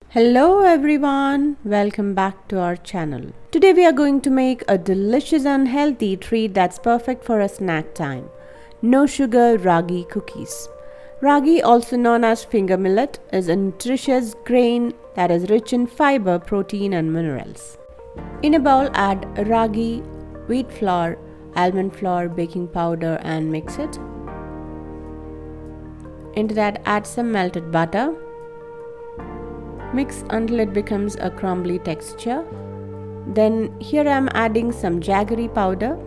Hello everyone, welcome back to our channel. Today we are going to make a delicious and healthy treat that's perfect for a snack time. No sugar ragi cookies. Ragi, also known as finger millet, is a nutritious grain that is rich in fiber, protein and minerals. In a bowl, add ragi, wheat flour, almond flour, baking powder and mix it. Into that add some melted butter. Mix until it becomes a crumbly texture. Then here I am adding some jaggery powder.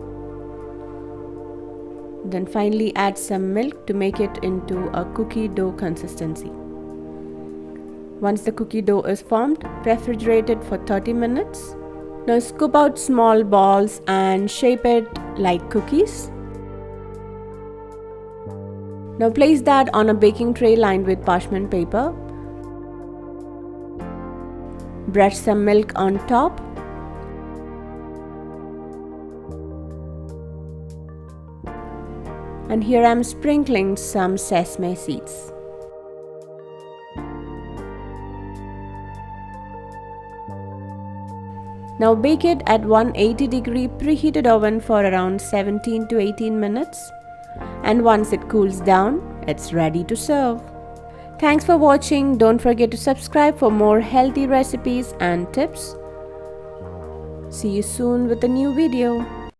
Then finally add some milk to make it into a cookie dough consistency. Once the cookie dough is formed, refrigerate it for 30 minutes. Now scoop out small balls and shape it like cookies. Now place that on a baking tray lined with parchment paper. Brush some milk on top. And here I am sprinkling some sesame seeds. Now bake it at 180-degree preheated oven for around 17 to 18 minutes. And once it cools down, it's ready to serve. Thanks for watching. Don't forget to subscribe for more healthy recipes and tips. See you soon with a new video.